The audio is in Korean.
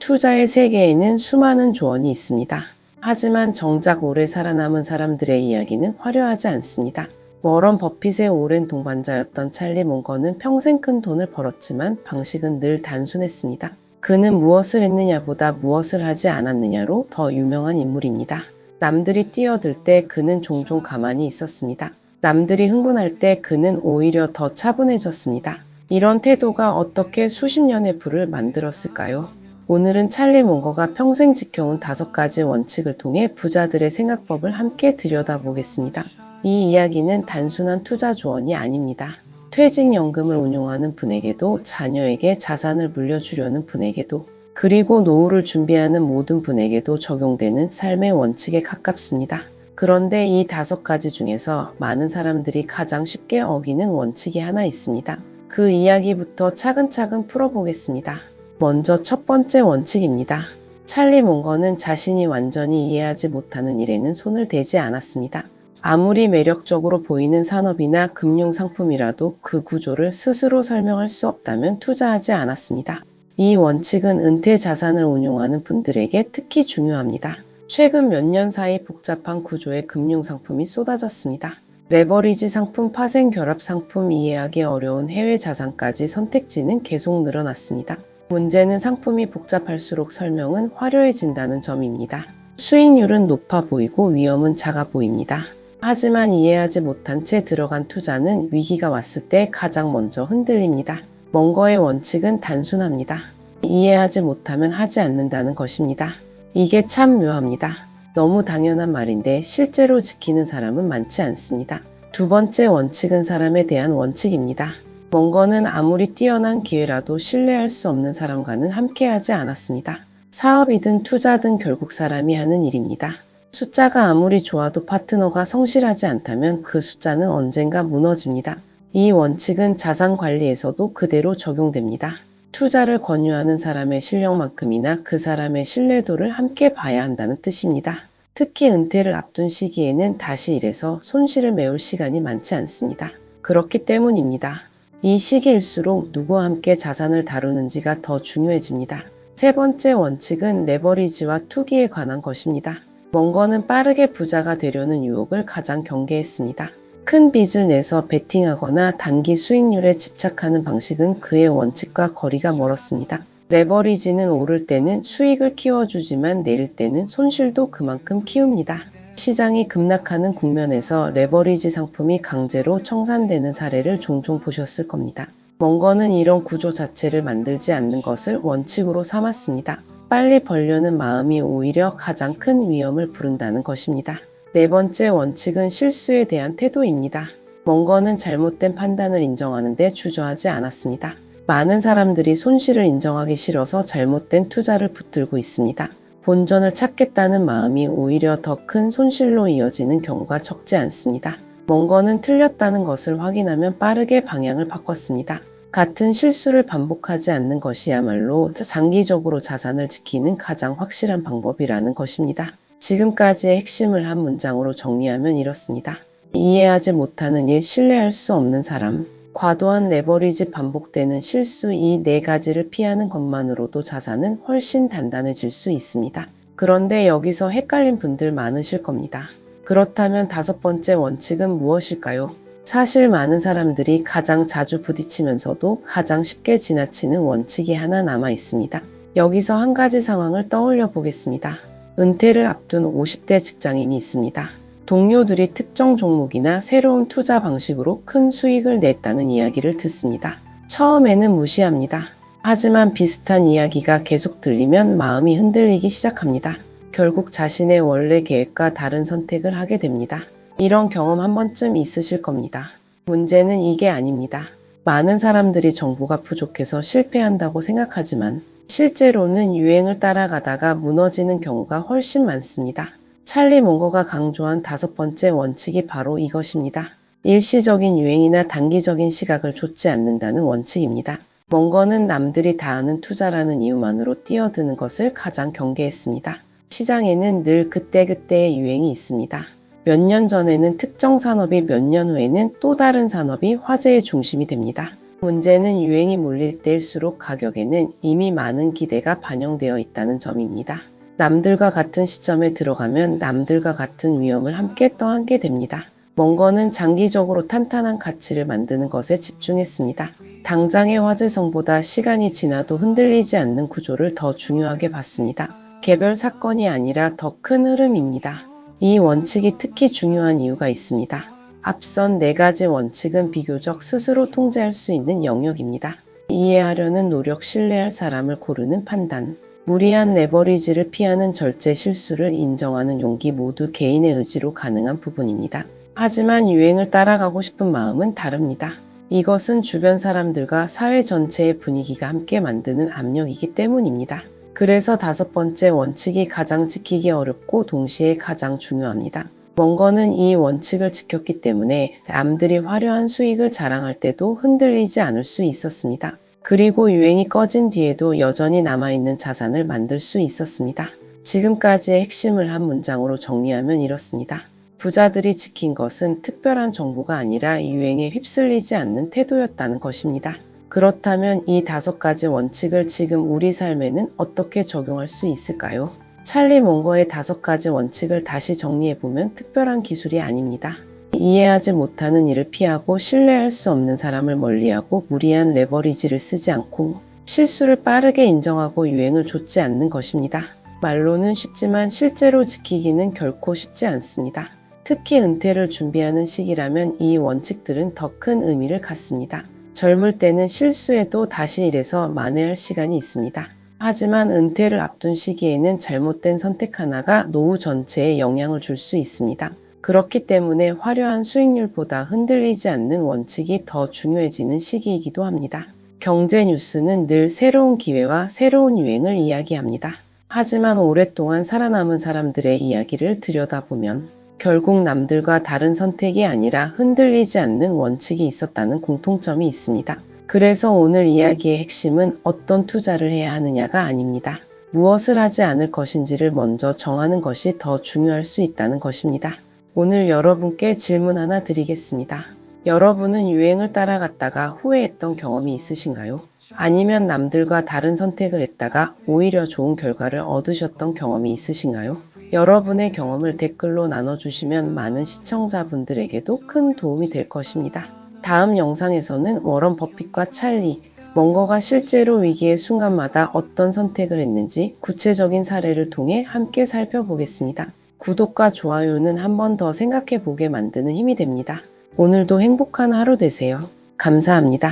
투자의 세계에는 수많은 조언이 있습니다. 하지만 정작 오래 살아남은 사람들의 이야기는 화려하지 않습니다. 워런 버핏의 오랜 동반자였던 찰리 몽거는 평생 큰 돈을 벌었지만 방식은 늘 단순했습니다. 그는 무엇을 했느냐보다 무엇을 하지 않았느냐로 더 유명한 인물입니다. 남들이 뛰어들 때 그는 종종 가만히 있었습니다. 남들이 흥분할 때 그는 오히려 더 차분해졌습니다. 이런 태도가 어떻게 수십 년의 부를 만들었을까요? 오늘은 찰리 몽거가 평생 지켜온 5가지 원칙을 통해 부자들의 생각법을 함께 들여다보겠습니다. 이 이야기는 단순한 투자 조언이 아닙니다. 퇴직연금을 운용하는 분에게도, 자녀에게 자산을 물려주려는 분에게도, 그리고 노후를 준비하는 모든 분에게도 적용되는 삶의 원칙에 가깝습니다. 그런데 이 5가지 중에서 많은 사람들이 가장 쉽게 어기는 원칙이 하나 있습니다. 그 이야기부터 차근차근 풀어보겠습니다. 먼저 첫 번째 원칙입니다. 찰리 몽거는 자신이 완전히 이해하지 못하는 일에는 손을 대지 않았습니다. 아무리 매력적으로 보이는 산업이나 금융상품이라도 그 구조를 스스로 설명할 수 없다면 투자하지 않았습니다. 이 원칙은 은퇴 자산을 운용하는 분들에게 특히 중요합니다. 최근 몇 년 사이 복잡한 구조의 금융상품이 쏟아졌습니다. 레버리지 상품, 파생 결합 상품, 이해하기 어려운 해외 자산까지 선택지는 계속 늘어났습니다. 문제는 상품이 복잡할수록 설명은 화려해진다는 점입니다. 수익률은 높아 보이고 위험은 작아 보입니다. 하지만 이해하지 못한 채 들어간 투자는 위기가 왔을 때 가장 먼저 흔들립니다. 몽거의 원칙은 단순합니다. 이해하지 못하면 하지 않는다는 것입니다. 이게 참 묘합니다. 너무 당연한 말인데 실제로 지키는 사람은 많지 않습니다. 두 번째 원칙은 사람에 대한 원칙입니다. 몽거는 아무리 뛰어난 기회라도 신뢰할 수 없는 사람과는 함께하지 않았습니다. 사업이든 투자든 결국 사람이 하는 일입니다. 숫자가 아무리 좋아도 파트너가 성실하지 않다면 그 숫자는 언젠가 무너집니다. 이 원칙은 자산 관리에서도 그대로 적용됩니다. 투자를 권유하는 사람의 실력만큼이나 그 사람의 신뢰도를 함께 봐야 한다는 뜻입니다. 특히 은퇴를 앞둔 시기에는 다시 일해서 손실을 메울 시간이 많지 않습니다. 그렇기 때문입니다. 이 시기일수록 누구와 함께 자산을 다루는지가 더 중요해집니다. 세 번째 원칙은 레버리지와 투기에 관한 것입니다. 몽거는 빠르게 부자가 되려는 유혹을 가장 경계했습니다. 큰 빚을 내서 베팅하거나 단기 수익률에 집착하는 방식은 그의 원칙과 거리가 멀었습니다. 레버리지는 오를 때는 수익을 키워주지만 내릴 때는 손실도 그만큼 키웁니다. 시장이 급락하는 국면에서 레버리지 상품이 강제로 청산되는 사례를 종종 보셨을 겁니다. 몽거는 이런 구조 자체를 만들지 않는 것을 원칙으로 삼았습니다. 빨리 벌려는 마음이 오히려 가장 큰 위험을 부른다는 것입니다. 네 번째 원칙은 실수에 대한 태도입니다. 몽거는 잘못된 판단을 인정하는데 주저하지 않았습니다. 많은 사람들이 손실을 인정하기 싫어서 잘못된 투자를 붙들고 있습니다. 본전을 찾겠다는 마음이 오히려 더 큰 손실로 이어지는 경우가 적지 않습니다. 몽거는 틀렸다는 것을 확인하면 빠르게 방향을 바꿨습니다. 같은 실수를 반복하지 않는 것이야말로 장기적으로 자산을 지키는 가장 확실한 방법이라는 것입니다. 지금까지의 핵심을 한 문장으로 정리하면 이렇습니다. 이해하지 못하는 일, 신뢰할 수 없는 사람, 과도한 레버리지, 반복되는 실수, 이 4가지를 피하는 것만으로도 자산은 훨씬 단단해질 수 있습니다. 그런데 여기서 헷갈린 분들 많으실 겁니다. 그렇다면 5번째 원칙은 무엇일까요? 사실 많은 사람들이 가장 자주 부딪히면서도 가장 쉽게 지나치는 원칙이 하나 남아 있습니다. 여기서 한 가지 상황을 떠올려 보겠습니다. 은퇴를 앞둔 50대 직장인이 있습니다. 동료들이 특정 종목이나 새로운 투자 방식으로 큰 수익을 냈다는 이야기를 듣습니다. 처음에는 무시합니다. 하지만 비슷한 이야기가 계속 들리면 마음이 흔들리기 시작합니다. 결국 자신의 원래 계획과 다른 선택을 하게 됩니다. 이런 경험 한 번쯤 있으실 겁니다. 문제는 이게 아닙니다. 많은 사람들이 정보가 부족해서 실패한다고 생각하지만 실제로는 유행을 따라가다가 무너지는 경우가 훨씬 많습니다. 찰리 몽거가 강조한 5번째 원칙이 바로 이것입니다. 일시적인 유행이나 단기적인 시각을 좇지 않는다는 원칙입니다. 몽거는 남들이 다 아는 투자라는 이유만으로 뛰어드는 것을 가장 경계했습니다. 시장에는 늘 그때그때의 유행이 있습니다. 몇 년 전에는 특정 산업이 몇 년 후에는 또 다른 산업이 화제의 중심이 됩니다. 문제는 유행이 몰릴 때일수록 가격에는 이미 많은 기대가 반영되어 있다는 점입니다. 남들과 같은 시점에 들어가면 남들과 같은 위험을 함께 떠안게 됩니다. 멍거는 장기적으로 탄탄한 가치를 만드는 것에 집중했습니다. 당장의 화제성보다 시간이 지나도 흔들리지 않는 구조를 더 중요하게 봤습니다. 개별 사건이 아니라 더 큰 흐름입니다. 이 원칙이 특히 중요한 이유가 있습니다. 앞선 4가지 원칙은 비교적 스스로 통제할 수 있는 영역입니다. 이해하려는 노력, 신뢰할 사람을 고르는 판단, 무리한 레버리지를 피하는 절제, 실수를 인정하는 용기 모두 개인의 의지로 가능한 부분입니다. 하지만 유행을 따라가고 싶은 마음은 다릅니다. 이것은 주변 사람들과 사회 전체의 분위기가 함께 만드는 압력이기 때문입니다. 그래서 5번째 원칙이 가장 지키기 어렵고 동시에 가장 중요합니다. 멍거는 이 원칙을 지켰기 때문에 남들이 화려한 수익을 자랑할 때도 흔들리지 않을 수 있었습니다. 그리고 유행이 꺼진 뒤에도 여전히 남아있는 자산을 만들 수 있었습니다. 지금까지의 핵심을 한 문장으로 정리하면 이렇습니다. 부자들이 지킨 것은 특별한 정보가 아니라 유행에 휩쓸리지 않는 태도였다는 것입니다. 그렇다면 이 5가지 원칙을 지금 우리 삶에는 어떻게 적용할 수 있을까요? 찰리 몽거의 5가지 원칙을 다시 정리해보면 특별한 기술이 아닙니다. 이해하지 못하는 일을 피하고 신뢰할 수 없는 사람을 멀리하고 무리한 레버리지를 쓰지 않고 실수를 빠르게 인정하고 유행을 좇지 않는 것입니다. 말로는 쉽지만 실제로 지키기는 결코 쉽지 않습니다. 특히 은퇴를 준비하는 시기라면 이 원칙들은 더 큰 의미를 갖습니다. 젊을 때는 실수해도 다시 일해서 만회할 시간이 있습니다. 하지만 은퇴를 앞둔 시기에는 잘못된 선택 하나가 노후 전체에 영향을 줄 수 있습니다. 그렇기 때문에 화려한 수익률보다 흔들리지 않는 원칙이 더 중요해지는 시기이기도 합니다. 경제 뉴스는 늘 새로운 기회와 새로운 유행을 이야기합니다. 하지만 오랫동안 살아남은 사람들의 이야기를 들여다보면 결국 남들과 다른 선택이 아니라 흔들리지 않는 원칙이 있었다는 공통점이 있습니다. 그래서 오늘 이야기의 핵심은 어떤 투자를 해야 하느냐가 아닙니다. 무엇을 하지 않을 것인지를 먼저 정하는 것이 더 중요할 수 있다는 것입니다. 오늘 여러분께 질문 하나 드리겠습니다. 여러분은 유행을 따라갔다가 후회했던 경험이 있으신가요? 아니면 남들과 다른 선택을 했다가 오히려 좋은 결과를 얻으셨던 경험이 있으신가요? 여러분의 경험을 댓글로 나눠주시면 많은 시청자분들에게도 큰 도움이 될 것입니다. 다음 영상에서는 워런 버핏과 찰리 멍거가 실제로 위기의 순간마다 어떤 선택을 했는지 구체적인 사례를 통해 함께 살펴보겠습니다. 구독과 좋아요는 한 번 더 생각해 보게 만드는 힘이 됩니다. 오늘도 행복한 하루 되세요. 감사합니다.